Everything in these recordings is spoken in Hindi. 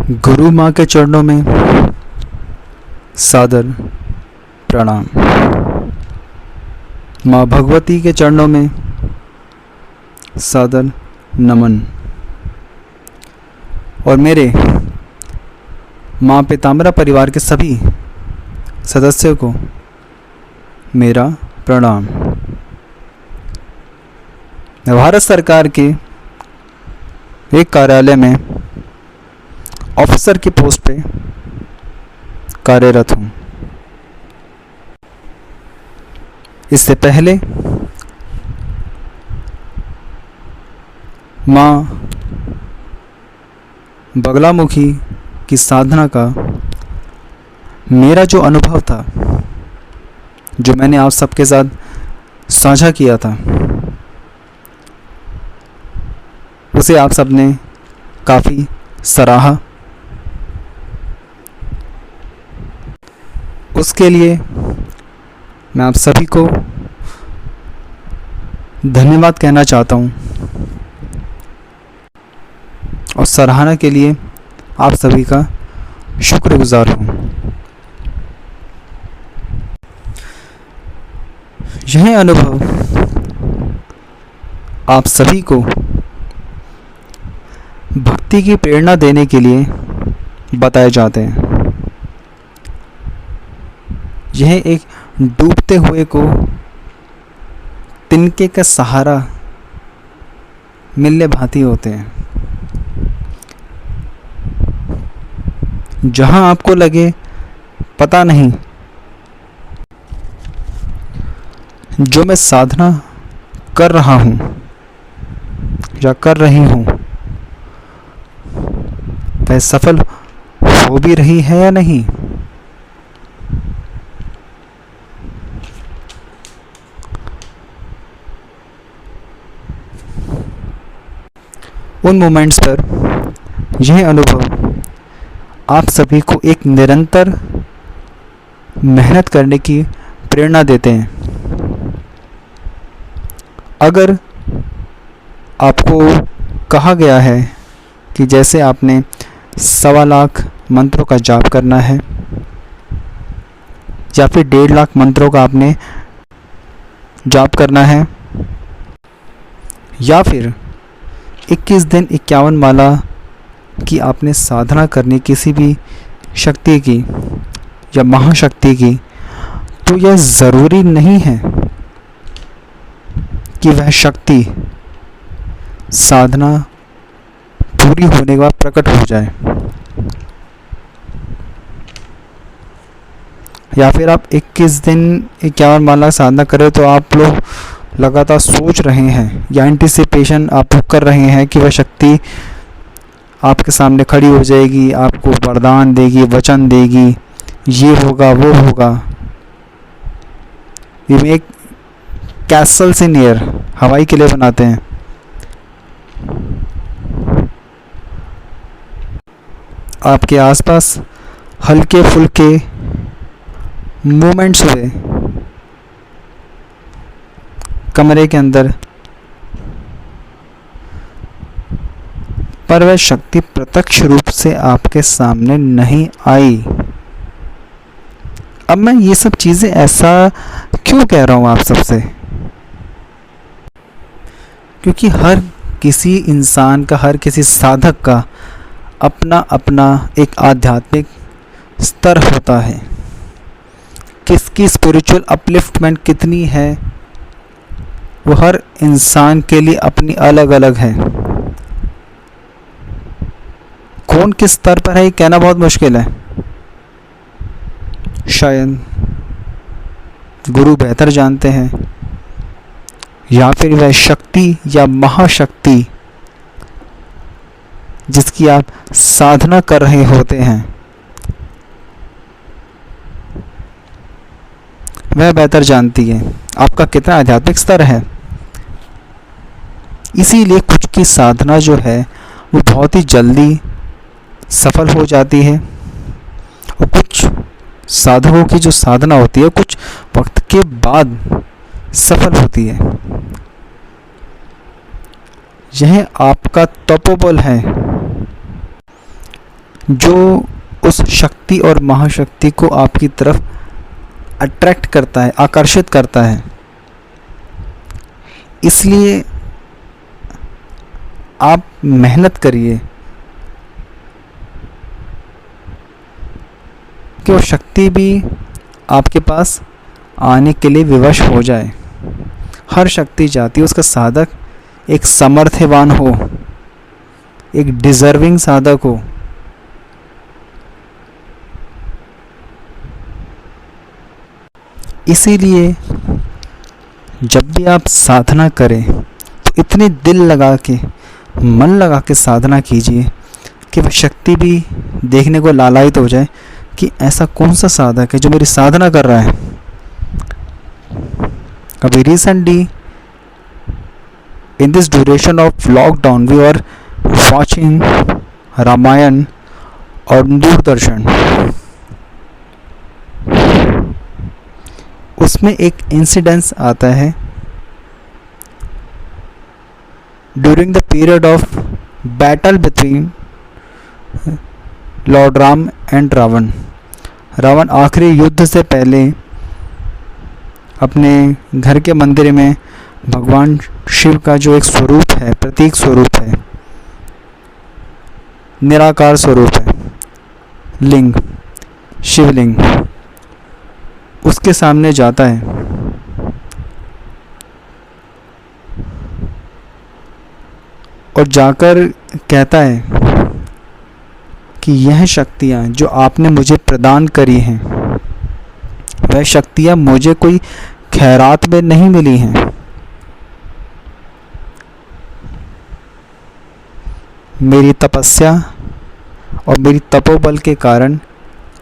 गुरु माँ के चरणों में सादर प्रणाम। माँ भगवती के चरणों में सादर नमन। और मेरे माँ पीताम्बरा परिवार के सभी सदस्यों को मेरा प्रणाम। मैं भारत सरकार के एक कार्यालय में ऑफिसर की पोस्ट पे कार्यरत हूँ। इससे पहले माँ बगलामुखी की साधना का मेरा जो अनुभव था, जो मैंने आप सबके साथ साझा किया था, उसे आप सबने काफ़ी सराहा। उसके लिए मैं आप सभी को धन्यवाद कहना चाहता हूँ और सराहना के लिए आप सभी का शुक्रगुजार हूँ। यह अनुभव आप सभी को भक्ति की प्रेरणा देने के लिए बताए जाते हैं। यह एक डूबते हुए को तिनके का सहारा मिलने भांति होते हैं। जहां आपको लगे पता नहीं जो मैं साधना कर रहा हूं या कर रही हूं वह सफल हो भी रही है या नहीं, उन मोमेंट्स पर यह अनुभव आप सभी को एक निरंतर मेहनत करने की प्रेरणा देते हैं। अगर आपको कहा गया है कि जैसे आपने 1.25 लाख मंत्रों का जाप करना है या फिर 1.5 लाख मंत्रों का आपने जाप करना है, या फिर 21 दिन 51 माला की आपने साधना करनी किसी भी शक्ति की या महाशक्ति की, तो यह ज़रूरी नहीं है कि वह शक्ति साधना पूरी होने के बाद प्रकट हो जाए, या फिर आप 21 दिन 51 माला साधना करें तो आप लोग लगातार सोच रहे हैं या एंटिसिपेशन आप कर रहे हैं कि वह शक्ति आपके सामने खड़ी हो जाएगी, आपको वरदान देगी, वचन देगी, ये होगा वो होगा। ये एक कैसल से नियर हवाई किले बनाते हैं। आपके आसपास हल्के फुल्के मूवमेंट्स हुए, कमरे के अंदर, पर वह शक्ति प्रत्यक्ष रूप से आपके सामने नहीं आई। अब मैं ये सब चीज़ें ऐसा क्यों कह रहा हूँ आप सबसे? क्योंकि हर किसी इंसान का, हर किसी साधक का अपना अपना एक आध्यात्मिक स्तर होता है। किसकी स्पिरिचुअल अपलिफ्टमेंट कितनी है वो हर इंसान के लिए अपनी अलग अलग है। कौन किस स्तर पर है ये कहना बहुत मुश्किल है। शायद गुरु बेहतर जानते हैं, या फिर वह शक्ति या महाशक्ति जिसकी आप साधना कर रहे होते हैं वह बेहतर जानती है आपका कितना आध्यात्मिक स्तर है। इसीलिए कुछ की साधना जो है वो बहुत ही जल्दी सफल हो जाती है, और कुछ साधकों की जो साधना होती है कुछ वक्त के बाद सफल होती है। यह आपका तपोबल है जो उस शक्ति और महाशक्ति को आपकी तरफ अट्रैक्ट करता है, आकर्षित करता है। इसलिए आप मेहनत करिए कि वो शक्ति भी आपके पास आने के लिए विवश हो जाए। हर शक्ति चाहती है उसका साधक एक समर्थवान हो, एक डिजर्विंग साधक हो। इसीलिए जब भी आप साधना करें तो इतने दिल लगा के, मन लगा के साधना कीजिए कि वह शक्ति भी देखने को लालायित हो जाए कि ऐसा कौन सा साधक है जो मेरी साधना कर रहा है। अभी recently in this duration of lockdown we are watching Ramayan और दूरदर्शन। उसमें एक इंसिडेंस आता है during the period of battle between lord Ram and Ravan. Ravan आखिरी युद्ध से पहले अपने घर के मंदिर में भगवान शिव का जो एक स्वरूप है, प्रतीक स्वरूप है, निराकार स्वरूप है, लिंग, शिवलिंग, उसके सामने जाता है और जाकर कहता है कि यह शक्तियाँ जो आपने मुझे प्रदान करी हैं, वह शक्तियाँ मुझे कोई खैरात में नहीं मिली हैं। मेरी तपस्या और मेरी तपोबल के कारण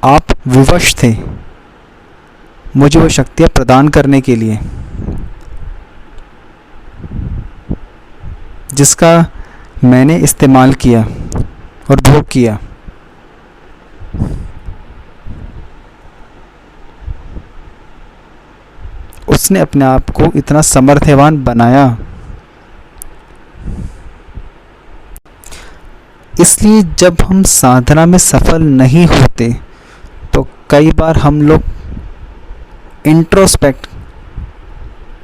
आप विवश थे मुझे वो शक्तियाँ प्रदान करने के लिए, जिसका मैंने इस्तेमाल किया और भोग किया। उसने अपने आप को इतना समर्थवान बनाया। इसलिए जब हम साधना में सफल नहीं होते तो कई बार हम लोग इंट्रोस्पेक्ट,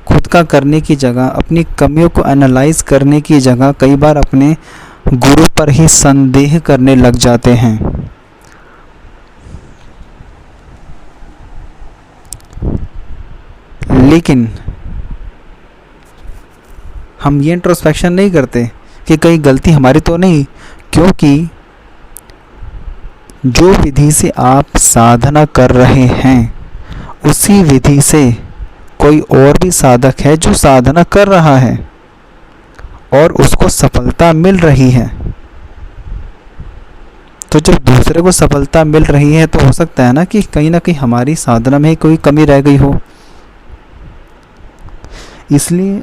खुद का करने की जगह, अपनी कमियों को एनालाइज करने की जगह कई बार अपने गुरु पर ही संदेह करने लग जाते हैं। लेकिन हम ये इंट्रोस्पेक्शन नहीं करते कि कहीं गलती हमारी तो नहीं, क्योंकि जो विधि से आप साधना कर रहे हैं उसी विधि से कोई और भी साधक है जो साधना कर रहा है और उसको सफलता मिल रही है। तो जब दूसरे को सफलता मिल रही है तो हो सकता है ना कहीं हमारी साधना में कोई कमी रह गई हो। इसलिए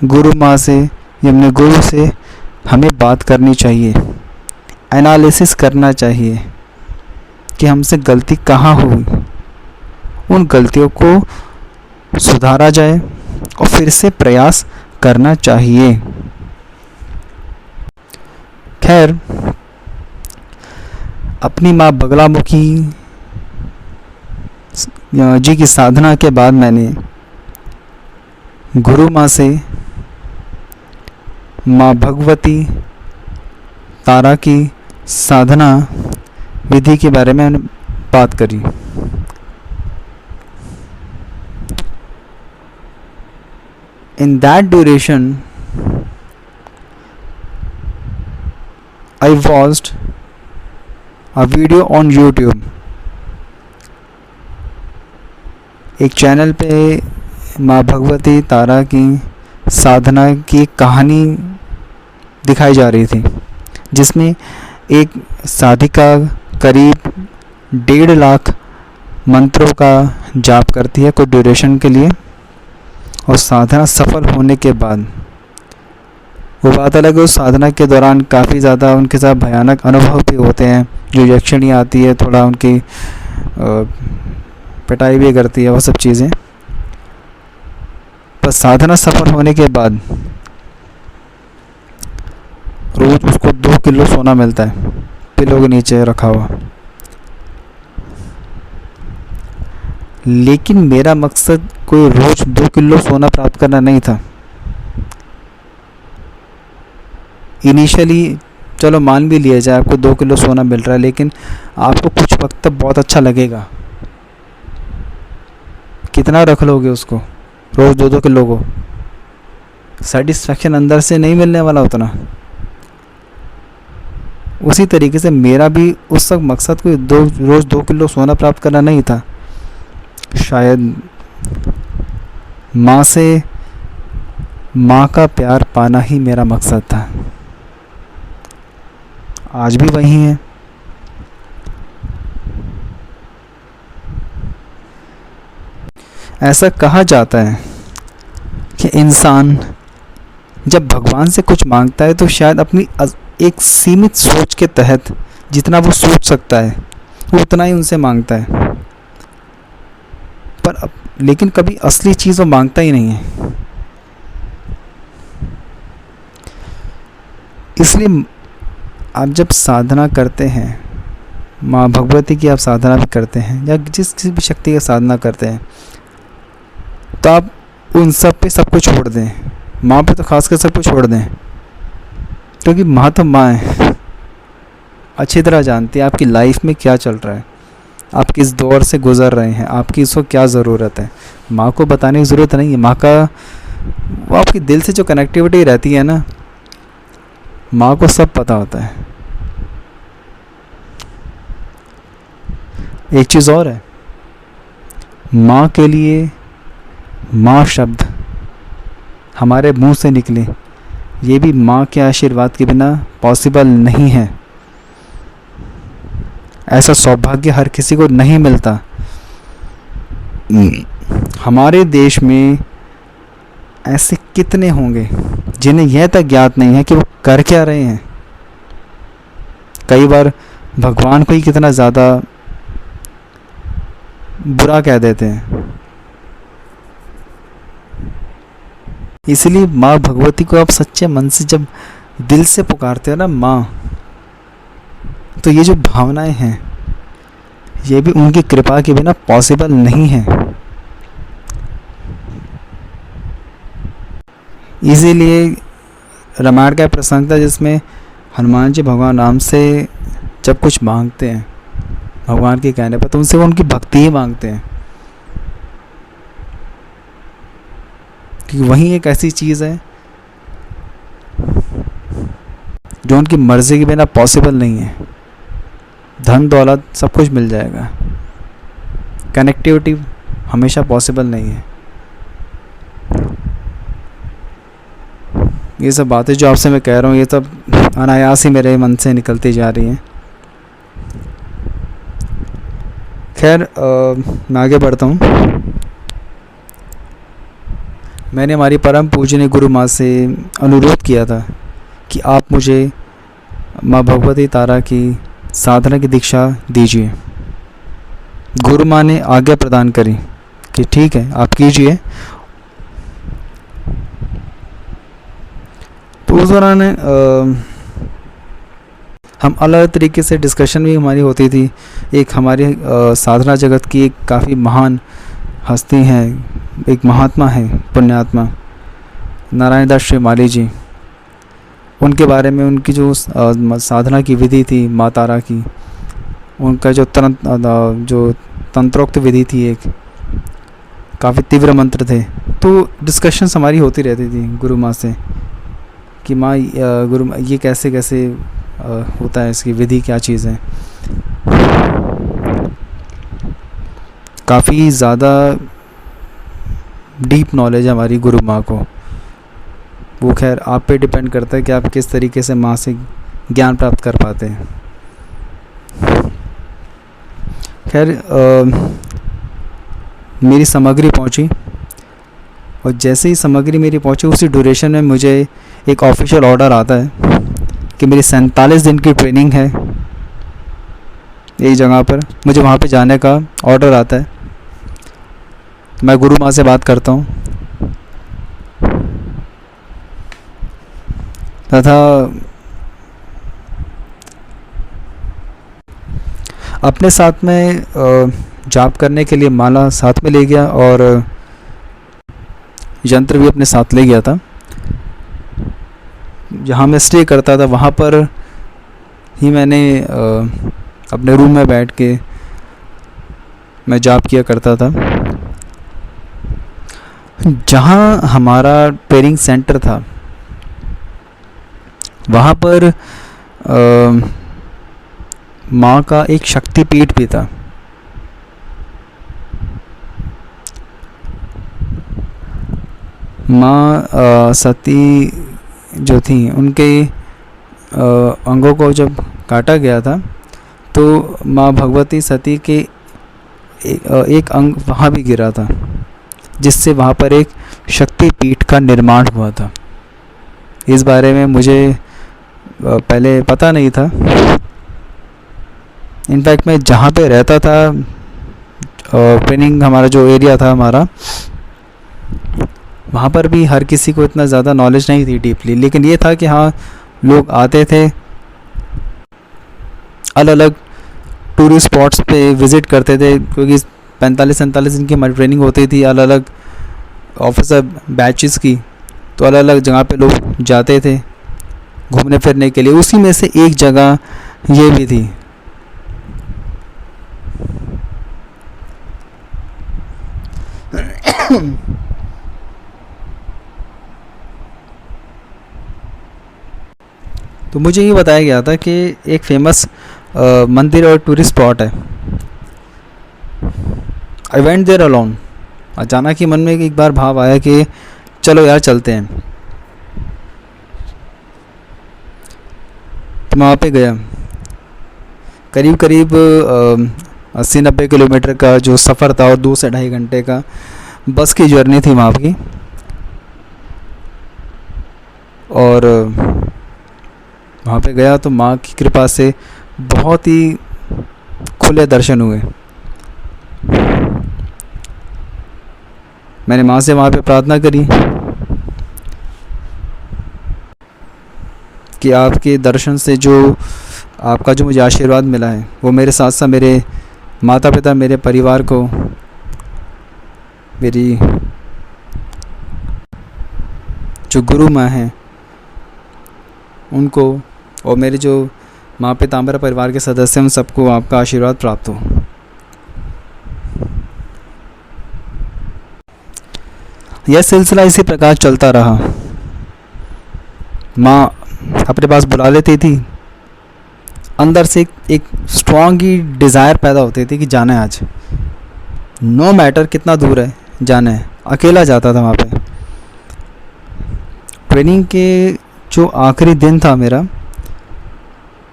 गुरु माँ से या अपने गुरु से हमें बात करनी चाहिए, एनालिसिस करना चाहिए कि हमसे गलती कहाँ हुई, उन गलतियों को सुधारा जाए और फिर से प्रयास करना चाहिए। खैर, अपनी माँ बगलामुखी जी की साधना के बाद मैंने गुरु माँ से माँ भगवती तारा की साधना विधि के बारे में बात करी। In that duration, I watched a video on YouTube. एक चैनल पे माँ भगवती तारा की साधना की कहानी दिखाई जा रही थी, जिसमें एक साधिका करीब 1.5 लाख मंत्रों का जाप करती है कुछ ड्यूरेशन के लिए, और साधना सफल होने के बाद वो बात अलग है, उस साधना के दौरान काफ़ी ज़्यादा उनके साथ भयानक अनुभव भी होते हैं, जो यक्षिणी आती है, थोड़ा उनकी पिटाई भी करती है, वो सब चीज़ें। पर साधना सफल होने के बाद रोज़ उसको 2 किलो सोना मिलता है। पिलो के नीचे रखा हुआ। लेकिन मेरा मकसद कोई रोज 2 किलो सोना प्राप्त करना नहीं था। इनिशियली चलो मान भी लिया जाए आपको 2 किलो सोना मिल रहा है, लेकिन आपको कुछ वक्त तक बहुत अच्छा लगेगा। कितना रख लोगे उसको, रोज़ 2-2 किलो को? सेटिस्फैक्शन अंदर से नहीं मिलने वाला उतना। उसी तरीके से मेरा भी उस वक्त मकसद कोई रोज़ 2 किलो सोना प्राप्त करना नहीं था। शायद माँ का प्यार पाना ही मेरा मकसद था। आज भी वही है। ऐसा कहा जाता है कि इंसान जब भगवान से कुछ मांगता है तो शायद अपनी एक सीमित सोच के तहत जितना वो सोच सकता है वो उतना ही उनसे मांगता है, लेकिन कभी असली चीज़ वो मांगता ही नहीं है। इसलिए आप जब साधना करते हैं, माँ भगवती की आप साधना भी करते हैं या जिस किसी भी शक्ति की साधना करते हैं, तो आप उन सब पे सब कुछ छोड़ दें। माँ पे तो खासकर सब कुछ छोड़ दें, क्योंकि माँ तो माँ है, अच्छी तरह जानती है आपकी लाइफ में क्या चल रहा है, आप किस दौर से गुज़र रहे हैं, आपकी इसको क्या ज़रूरत है। माँ को बताने की ज़रूरत नहीं है। माँ का वो आपकी दिल से जो कनेक्टिविटी रहती है ना, माँ को सब पता होता है। एक चीज़ और है, माँ के लिए माँ शब्द हमारे मुंह से निकले, ये भी माँ के आशीर्वाद के बिना पॉसिबल नहीं है। ऐसा सौभाग्य हर किसी को नहीं मिलता। हमारे देश में ऐसे कितने होंगे जिन्हें यह तक ज्ञात नहीं है कि वो कर क्या रहे हैं। कई बार भगवान को ही कितना ज़्यादा बुरा कह देते हैं। इसलिए माँ भगवती को आप सच्चे मन से जब दिल से पुकारते हो ना माँ, तो ये जो भावनाएं हैं ये भी उनकी कृपा के बिना पॉसिबल नहीं है। इसीलिए रामायण का प्रसंग था जिसमें हनुमान जी भगवान राम से जब कुछ मांगते हैं भगवान के कहने पर, तो उनसे वो उनकी भक्ति ही मांगते हैं, क्योंकि वही एक ऐसी चीज़ है जो उनकी मर्ज़ी के बिना पॉसिबल नहीं है। धन दौलत सब कुछ मिल जाएगा, कनेक्टिविटी हमेशा पॉसिबल नहीं है। ये सब बातें जो आपसे मैं कह रहा हूँ ये सब अनायास ही मेरे मन से निकलती जा रही हैं। खैर मैं आगे बढ़ता हूँ। मैंने हमारी परम पूजनीय गुरु माँ से अनुरोध किया था कि आप मुझे माँ भगवती तारा की साधना की दीक्षा दीजिए। गुरु माँ ने आज्ञा प्रदान करी कि ठीक है आप कीजिए। तो उस दौरान हम अलग तरीके से डिस्कशन भी हमारी होती थी। एक हमारी साधना जगत की एक काफ़ी महान हस्ती हैं, एक महात्मा है, पुण्यात्मा नारायण दास श्रीमाली जी। उनके बारे में उनकी जो साधना की विधि थी माँ तारा की, उनका जो तंत्रोक्त विधि थी, एक काफ़ी तीव्र मंत्र थे। तो डिस्कशंस हमारी होती रहती थी गुरु माँ से कि माँ गुरु ये कैसे कैसे होता है, इसकी विधि क्या चीज़ है। काफ़ी ज़्यादा डीप नॉलेज है हमारी गुरु माँ को। वो खैर आप पे डिपेंड करता है कि आप किस तरीके से माँ से ज्ञान प्राप्त कर पाते हैं। खैर मेरी सामग्री पहुंची और जैसे ही सामग्री मेरी पहुंची उसी ड्यूरेशन में मुझे एक ऑफिशियल ऑर्डर आता है कि मेरी 47 दिन की ट्रेनिंग है एक जगह पर, मुझे वहाँ पे जाने का ऑर्डर आता है। मैं गुरु माँ से बात करता हूँ तथा अपने साथ में जाप करने के लिए माला साथ में ले गया और यंत्र भी अपने साथ ले गया था। जहाँ मैं स्टे करता था वहाँ पर ही मैंने अपने रूम में बैठ के मैं जाप किया करता था। जहाँ हमारा ट्रेनिंग सेंटर था वहाँ पर माँ का एक शक्तिपीठ भी था। माँ सती जो थी उनके अंगों को जब काटा गया था तो माँ भगवती सती के एक अंग वहाँ भी गिरा था, जिससे वहाँ पर एक शक्तिपीठ का निर्माण हुआ था। इस बारे में मुझे पहले पता नहीं था। इनफैक्ट मैं जहाँ पे रहता था, ट्रेनिंग हमारा जो एरिया था हमारा, वहाँ पर भी हर किसी को इतना ज़्यादा नॉलेज नहीं थी डीपली, लेकिन ये था कि हाँ लोग आते थे, अलग अलग टूरिस्ट स्पॉट्स पे विज़िट करते थे, क्योंकि 45-47 दिन की हमारी ट्रेनिंग होती थी अलग अलग ऑफिसर बैचेस की। तो अलग अलग जगह पे लोग जाते थे घूमने फिरने के लिए। उसी में से एक जगह ये भी थी। तो मुझे ये बताया गया था कि एक फेमस मंदिर और टूरिस्ट स्पॉट है। I went there alone. अचानक ही मन में एक बार भाव आया कि चलो यार चलते हैं। तो मैं वहाँ पे गया। करीब करीब 80-90 किलोमीटर का जो सफ़र था और 2 से 2.5 घंटे का बस की जर्नी थी वहाँ की। और वहाँ पे गया तो माँ की कृपा से बहुत ही खुले दर्शन हुए। मैंने माँ से वहाँ पे प्रार्थना करी कि आपके दर्शन से जो आपका जो मुझे आशीर्वाद मिला है वो मेरे साथ साथ मेरे माता पिता, मेरे परिवार को, मेरी जो गुरु माँ हैं उनको, और मेरे जो माँ पिताम्बर परिवार के सदस्य हैं उन सबको आपका आशीर्वाद प्राप्त हो। यह सिलसिला इसी प्रकार चलता रहा। माँ अपने पास बुला लेती थी। अंदर से एक स्ट्रॉन्ग ही डिज़ायर पैदा होती थी कि जाना है आज, नो मैटर कितना दूर है, जाना है। अकेला जाता था वहाँ पे। ट्रेनिंग के जो आखिरी दिन था मेरा,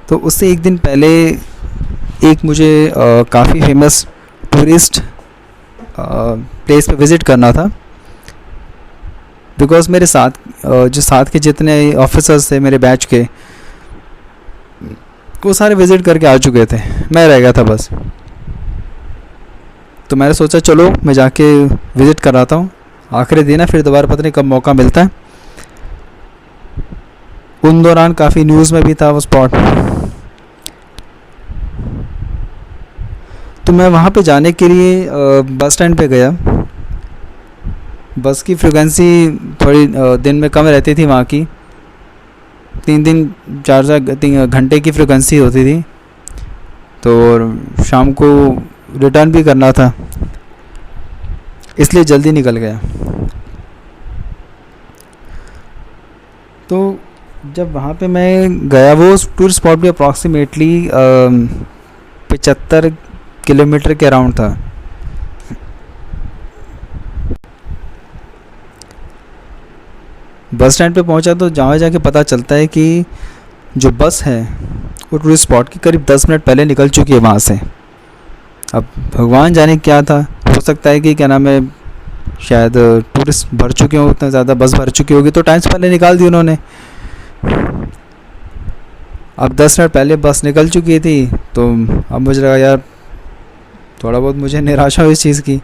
तो उससे एक दिन पहले एक मुझे काफ़ी फेमस टूरिस्ट प्लेस पे विज़िट करना था। बिकॉज़ मेरे साथ जो साथ के जितने ऑफिसर्स थे मेरे बैच के, वो सारे विज़िट करके आ चुके थे, मैं रह गया था बस। तो मैंने सोचा चलो मैं जाके विज़िट कराता हूँ। आखिरी दिन है, फिर दोबारा पता नहीं कब मौका मिलता है। उन दौरान काफ़ी न्यूज़ में भी था वो स्पॉट। तो मैं वहाँ पे जाने के लिए बस स्टैंड पे गया। बस की फ्रीक्वेंसी थोड़ी दिन में कम रहती थी वहाँ की। 3 घंटे की फ्रीक्वेंसी होती थी। तो शाम को रिटर्न भी करना था, इसलिए जल्दी निकल गया। तो जब वहाँ पे मैं गया, वो टूरिस्ट स्पॉट भी अप्रॉक्सीमेटली 75 किलोमीटर के अराउंड था। बस स्टैंड पे पहुंचा तो जहाँ जाके पता चलता है कि जो बस है वो टूरिस्ट स्पॉट की करीब 10 मिनट पहले निकल चुकी है वहाँ से। अब भगवान जाने क्या था, हो सकता है कि क्या नाम है, शायद टूरिस्ट भर चुके हों, उतना ज़्यादा बस भर चुकी होगी तो टाइम से पहले निकाल दी उन्होंने। अब 10 मिनट पहले बस निकल चुकी थी। तो अब मुझे लगा यार थोड़ा बहुत मुझे निराशा हुई इस चीज़ की।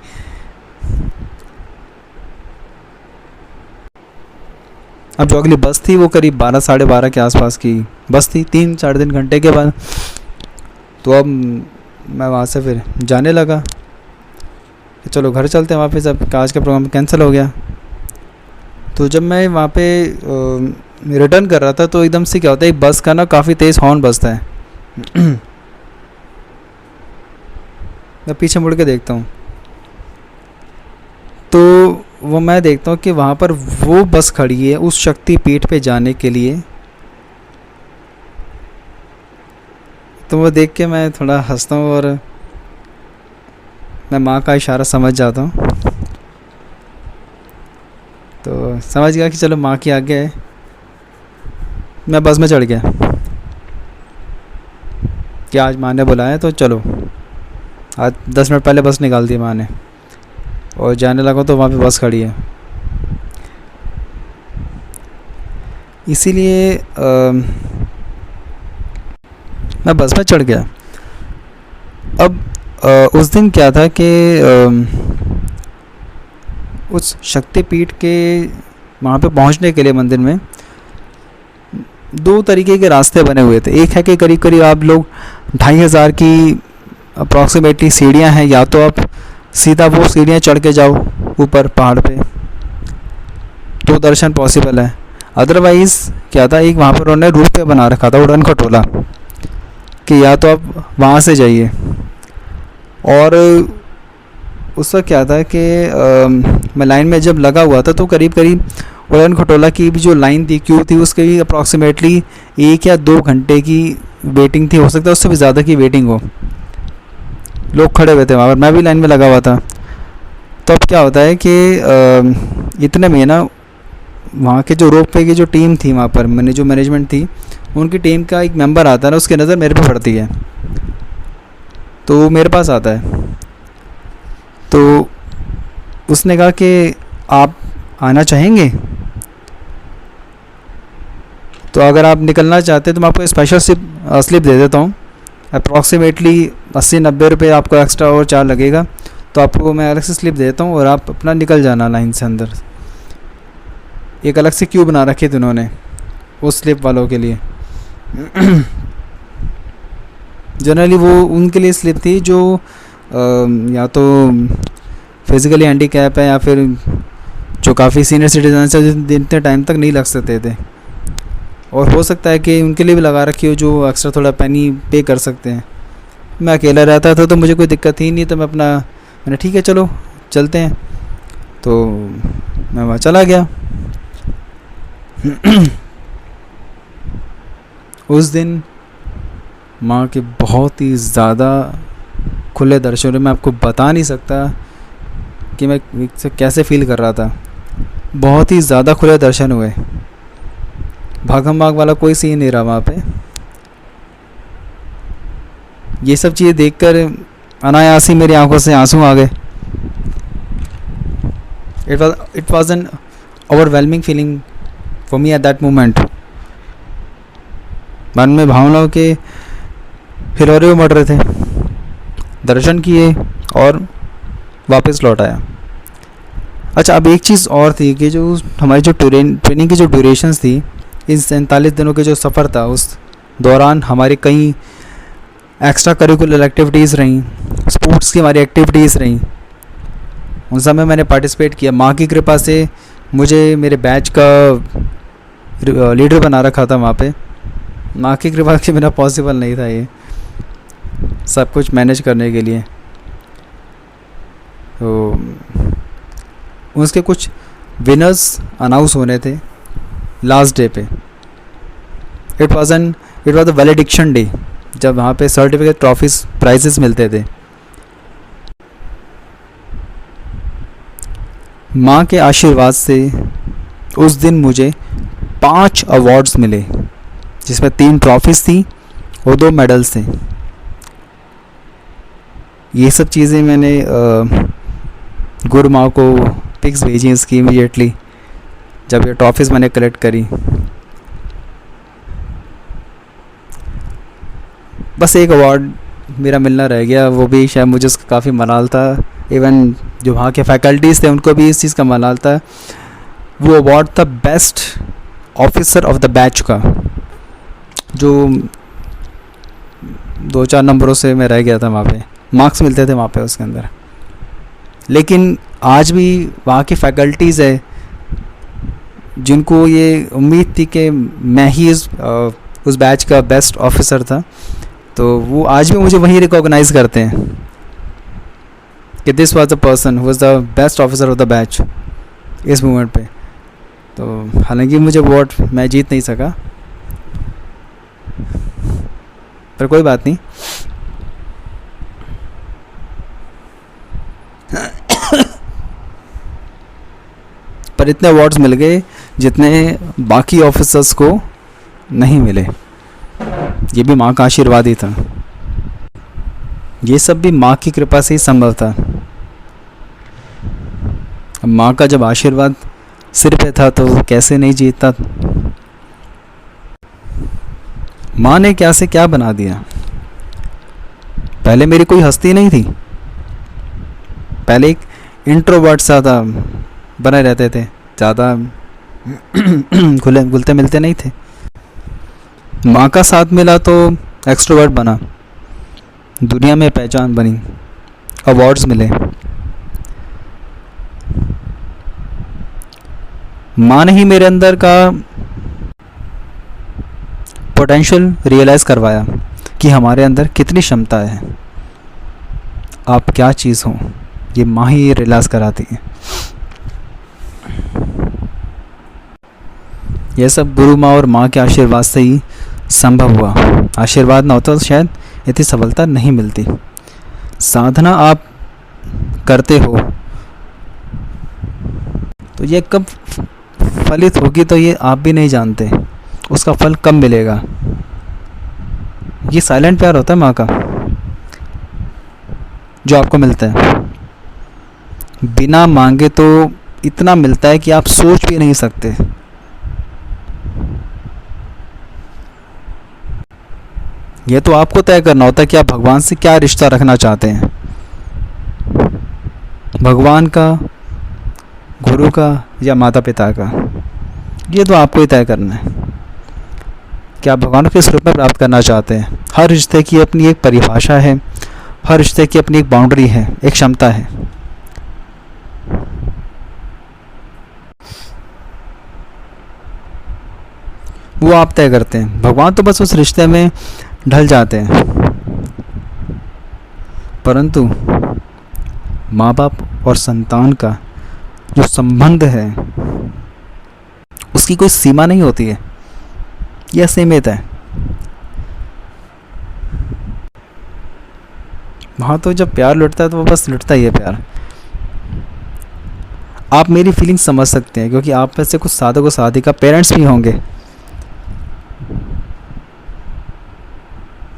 अब जो अगली बस थी वो करीब 12 साढ़े 12 के आसपास की बस थी, 3 साढ़े 3 घंटे के बाद। तो अब मैं वहाँ से फिर जाने लगा कि चलो घर चलते हैं वापस, अब आज का प्रोग्राम कैंसिल हो गया। तो जब मैं वहाँ पे रिटर्न कर रहा था तो एकदम से क्या होता है, एक बस का ना काफ़ी तेज़ हॉर्न बजता है। मैं पीछे मुड़ के देखता हूँ तो वो मैं देखता हूँ कि वहाँ पर वो बस खड़ी है उस शक्तिपीठ पे जाने के लिए। तो वो देख के मैं थोड़ा हंसता हूँ और मैं माँ का इशारा समझ जाता हूँ। तो समझ गया कि चलो माँ की आज्ञा है। मैं बस में चढ़ गया कि आज माँ ने बुलाया तो चलो। आज 10 मिनट पहले बस निकाल दी माँ ने और जाने लगा तो वहाँ पे बस खड़ी है। इसीलिए मैं बस में चढ़ गया। अब उस दिन क्या था कि उस शक्तिपीठ के वहाँ पे पहुँचने के लिए मंदिर में 2 तरीके के रास्ते बने हुए थे। एक है कि करीब करीब आप लोग 2500 की अप्रॉक्सीमेटली सीढ़ियाँ हैं, या तो आप सीधा वो सीढ़ियाँ चढ़ के जाओ ऊपर पहाड़ पे तो दर्शन पॉसिबल है। अदरवाइज़ क्या था, एक वहाँ पर उन्होंने रूट पे बना रखा था उड़न खटोला कि या तो आप वहाँ से जाइए। और उसका क्या था कि मैं लाइन में जब लगा हुआ था तो करीब करीब उड़न खटोला की भी जो लाइन थी, क्यू थी, उसके भी अप्रॉक्सीमेटली 1 या 2 घंटे की वेटिंग थी। हो सकता है उससे भी ज़्यादा की वेटिंग हो। लोग खड़े हुए थे वहाँ पर, मैं भी लाइन में लगा हुआ था। तो अब क्या होता है कि इतने में ना वहाँ के जो रोप वे की जो टीम थी वहाँ पर, मैंने जो मैनेजमेंट थी उनकी टीम का एक मेंबर आता है ना, उसकी नज़र मेरे पे पड़ती है तो वो मेरे पास आता है। तो उसने कहा कि आप आना चाहेंगे, तो अगर आप निकलना चाहते हैं तो मैं आपको स्पेशल स्लिप दे देता हूँ। अप्रॉक्सीमेटली 80-90 रुपये आपको एक्स्ट्रा और चार्ज लगेगा, तो आपको मैं अलग से स्लिप देता हूँ और आप अपना निकल जाना लाइन से अंदर। एक अलग से क्यू बना रखे थे उन्होंने उस स्लिप वालों के लिए। जनरली वो उनके लिए स्लिप थी जो या तो फिज़िकली हैंडीकैप है या फिर जो काफ़ी सीनियर सिटीजन से इतने टाइम तक नहीं लग सकते थे। और हो सकता है कि उनके लिए भी लगा रखी हो जो एक्स्ट्रा थोड़ा पैनी पे कर सकते हैं। मैं अकेला रहता था तो मुझे कोई दिक्कत ही नहीं, तो मैंने ठीक है चलो चलते हैं। तो मैं वहाँ चला गया। उस दिन माँ के बहुत ही ज़्यादा खुले दर्शन, मैं आपको बता नहीं सकता कि मैं कैसे फील कर रहा था। बहुत ही ज़्यादा खुले दर्शन हुए, भागम भाग वाला कोई सीन नहीं रहा वहाँ पे। ये सब चीज़ें देखकर अनायास ही मेरी आंखों से आंसू आ गए। It was an overwhelming feeling for me at that moment. मन में भावनाओं के हिलोरे उमड़ रहे थे। दर्शन किए और वापस लौट आया। अच्छा, अब एक चीज़ और थी कि जो हमारी जो ट्रेनिंग की जो ड्यूरेशंस थी, इन 47 दिनों के जो सफ़र था, उस दौरान हमारी कई एक्स्ट्रा करिकुलर एक्टिविटीज़ रहीं, स्पोर्ट्स की हमारी एक्टिविटीज़ रहीं। उन सब में मैंने पार्टिसिपेट किया। माँ की कृपा से मुझे मेरे बैच का लीडर बना रखा था वहाँ पे। माँ की कृपा के बिना पॉसिबल नहीं था ये सब कुछ मैनेज करने के लिए। तो उसके कुछ विनर्स अनाउंस होने थे लास्ट डे पे। It was the valediction day, जब वहाँ पे सर्टिफिकेट, ट्रॉफीज, प्राइजेस मिलते थे। माँ के आशीर्वाद से उस दिन मुझे 5 अवार्ड्स मिले, जिसमें 3 ट्रॉफीज़ थी और 2 मेडल्स थे। ये सब चीज़ें मैंने गुरु माँ को पिक्स भेजी इसकी इमीडिएटली जब ये ट्रॉफीज़ मैंने कलेक्ट करी। बस एक अवार्ड मेरा मिलना रह गया, वो भी शायद मुझे उसका काफ़ी मलाल था। इवन जो वहाँ के फैकल्टीज़ थे उनको भी इस चीज़ का मलाल था। वो अवार्ड था best officer of the batch का। जो 2-4 नंबरों से मैं रह गया था वहाँ पे, मार्क्स मिलते थे वहाँ पे उसके अंदर। लेकिन आज भी वहाँ की फैकल्टीज़ है जिनको ये उम्मीद थी कि मैं ही उस बैच का बेस्ट ऑफिसर था, तो वो आज भी मुझे वही रिकॉग्नाइज़ करते हैं कि this was the person who was the best officer of the batch इस मूवमेंट पे। तो हालांकि मुझे अवार्ड मैं जीत नहीं सका, पर कोई बात नहीं। पर इतने अवार्ड्स मिल गए जितने बाकी ऑफिसर्स को नहीं मिले। ये भी माँ का आशीर्वाद ही था, ये सब भी माँ की कृपा से ही संभव था। अब माँ का जब आशीर्वाद सिर पे था तो वो कैसे नहीं जीतता। माँ ने क्या से क्या बना दिया। पहले मेरी कोई हस्ती नहीं थी, पहले एक इंट्रोवर्ट सा था, बने रहते थे, ज़्यादा घुलते मिलते नहीं थे। माँ का साथ मिला तो एक्सट्रोवर्ट बना, दुनिया में पहचान बनी, अवार्ड्स मिले। माँ ने ही मेरे अंदर का पोटेंशियल रियलाइज़ करवाया कि हमारे अंदर कितनी क्षमता है, आप क्या चीज़ हो, ये माँ ही रियलाइज़ कराती है। यह सब गुरु माँ और माँ के आशीर्वाद से ही संभव हुआ। आशीर्वाद ना होता तो शायद इतनी सफलता नहीं मिलती। साधना आप करते हो तो ये कब फलित होगी तो ये आप भी नहीं जानते, उसका फल कब मिलेगा। ये साइलेंट प्यार होता है माँ का जो आपको मिलता है, बिना मांगे तो इतना मिलता है कि आप सोच भी नहीं सकते। ये तो आपको तय करना होता है कि आप भगवान से क्या रिश्ता रखना चाहते हैं, भगवान का, गुरु का या माता पिता का। ये तो आपको ही तय करना है कि आप भगवान को किस रूप में प्राप्त करना चाहते हैं। हर रिश्ते की अपनी एक परिभाषा है, हर रिश्ते की अपनी एक बाउंड्री है, एक क्षमता है। वो आप तय करते हैं, भगवान तो बस उस रिश्ते में ढल जाते हैं। परंतु माँ बाप और संतान का जो संबंध है उसकी कोई सीमा नहीं होती है, यह असीमित है। वहाँ तो जब प्यार लुटता है तो वो बस लुटता ही है प्यार। आप मेरी फीलिंग समझ सकते हैं क्योंकि आप में से कुछ साधक और साधिका पेरेंट्स भी होंगे।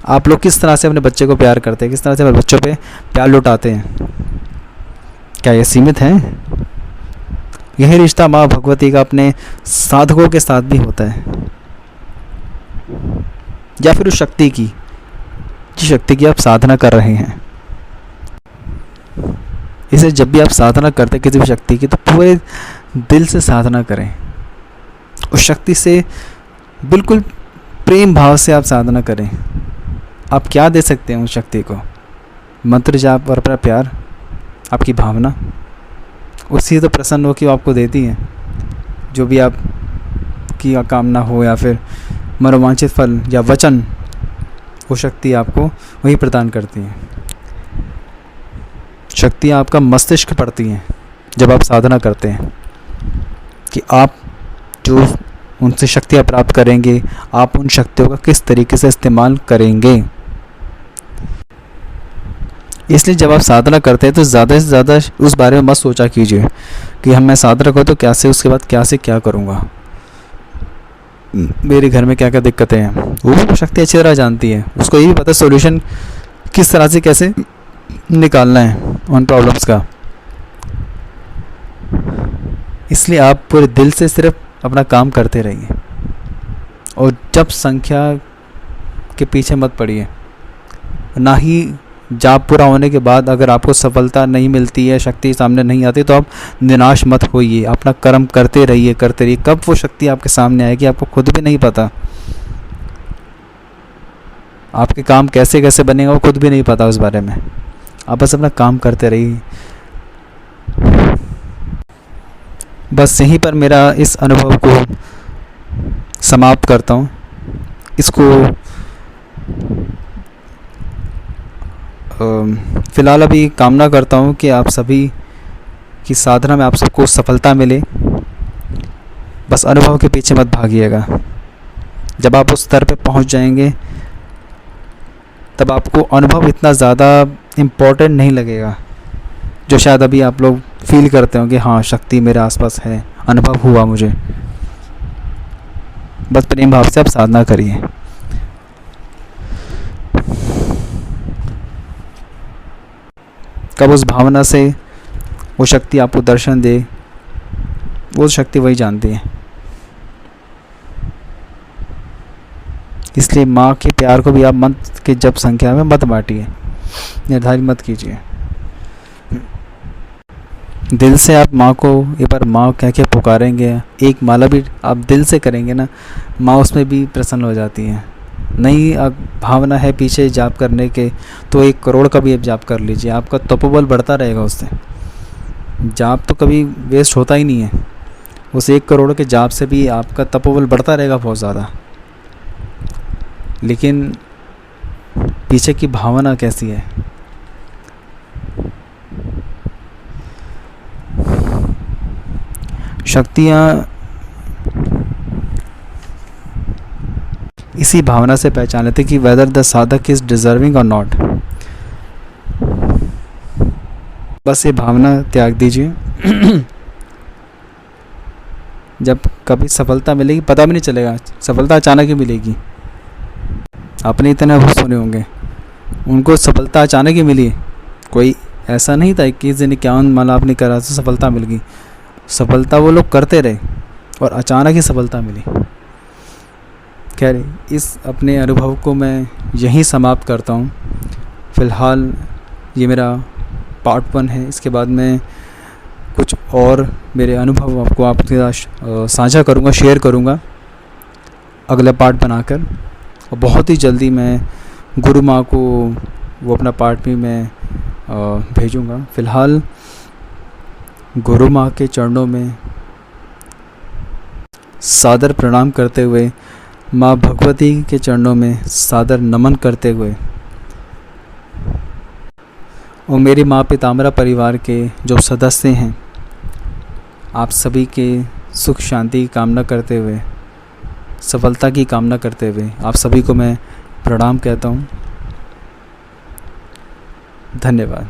आप लोग किस तरह से अपने बच्चे को प्यार करते हैं, किस तरह से अपने बच्चों पे प्यार लुटाते हैं। क्या यह सीमित है? यही रिश्ता माँ भगवती का अपने साधकों के साथ भी होता है, या फिर उस शक्ति की, जिस शक्ति की आप साधना कर रहे हैं। इसे जब भी आप साधना करते हैं किसी भी शक्ति की तो पूरे दिल से साधना करें, उस शक्ति से बिल्कुल प्रेम भाव से आप साधना करें। आप क्या दे सकते हैं उस शक्ति को? मंत्र जाप और अपना प्यार, आपकी भावना, उससे तो प्रसन्न हो कि वो आपको देती है जो भी आप की कामना हो या फिर मनोवांछित फल या वचन, वो शक्ति आपको वही प्रदान करती है। शक्ति आपका मस्तिष्क पड़ती है जब आप साधना करते हैं कि आप जो उनसे शक्तियाँ प्राप्त करेंगे, आप उन शक्तियों का किस तरीके से इस्तेमाल करेंगे। इसलिए जब आप साधना करते हैं तो ज़्यादा से ज़्यादा उस बारे में मत सोचा कीजिए कि हम मैं साधना करूँ तो क्या से उसके बाद क्या से क्या करूँगा, मेरे घर में क्या क्या दिक्कतें हैं। वो शक्ति अच्छी तरह जानती है, उसको ये भी पता है सॉल्यूशन किस तरह से कैसे निकालना है उन प्रॉब्लम्स का। इसलिए आप पूरे दिल से सिर्फ अपना काम करते रहिए और जब संख्या के पीछे मत पड़िए। ना ही जाप पूरा होने के बाद अगर आपको सफलता नहीं मिलती है, शक्ति सामने नहीं आती, तो आप निराश मत होइए, अपना कर्म करते रहिए करते रहिए। कब वो शक्ति आपके सामने आएगी आपको खुद भी नहीं पता। आपके काम कैसे कैसे बनेगा वो खुद भी नहीं पता उस बारे में। आप बस अपना काम करते रहिए। बस यहीं पर मेरा इस अनुभव को समाप्त करता हूँ। इसको फ़िलहाल अभी कामना करता हूँ कि आप सभी की साधना में आप सबको सफलता मिले। बस अनुभव के पीछे मत भागिएगा। जब आप उस स्तर पे पहुँच जाएंगे तब आपको अनुभव इतना ज़्यादा इम्पोर्टेंट नहीं लगेगा, जो शायद अभी आप लोग फील करते हो कि हाँ शक्ति मेरे आसपास है, अनुभव हुआ मुझे। बस प्रेम भाव से आप साधना करिए। कब उस भावना से वो शक्ति आपको दर्शन दे, वो शक्ति वही जानती है। इसलिए माँ के प्यार को भी आप मंत्र के जप संख्या में मत बांटिए, निर्धारित मत कीजिए। दिल से आप माँ को एक बार माँ कह के पुकारेंगे, एक माला भी आप दिल से करेंगे ना, माँ उसमें भी प्रसन्न हो जाती है। नहीं भावना है पीछे जाप करने के, तो 1 करोड़ का भी आप जाप कर लीजिए, आपका तपोबल बढ़ता रहेगा उससे। जाप तो कभी वेस्ट होता ही नहीं है, उस 1 करोड़ के जाप से भी आपका तपोबल बढ़ता रहेगा बहुत ज़्यादा। लेकिन पीछे की भावना कैसी है, शक्तियाँ इसी भावना से पहचान लेते कि वेदर द साधक इज़ डिज़र्विंग और नॉट। बस ये भावना त्याग दीजिए। जब कभी सफलता मिलेगी पता भी नहीं चलेगा, सफलता अचानक ही मिलेगी। आपने इतने बहुत सुने होंगे, उनको सफलता अचानक ही मिली। कोई ऐसा नहीं था 21 दिन 51 माला आपने करा तो सफलता मिल गई। सफलता वो लोग करते रहे और अचानक ही सफलता मिली। खैर, इस अपने अनुभव को मैं यहीं समाप्त करता हूँ। फ़िलहाल ये मेरा पार्ट 1 है। इसके बाद मैं कुछ और मेरे अनुभव आपके साथ साझा करूँगा, शेयर करूँगा अगला पार्ट बनाकर। और बहुत ही जल्दी मैं गुरु माँ को वो अपना पार्ट भी मैं भेजूँगा। फ़िलहाल गुरु माँ के चरणों में सादर प्रणाम करते हुए, माँ भगवती के चरणों में सादर नमन करते हुए और मेरे माँ पितामरा परिवार के जो सदस्य हैं, आप सभी के सुख शांति की कामना करते हुए, सफलता की कामना करते हुए आप सभी को मैं प्रणाम कहता हूँ। धन्यवाद।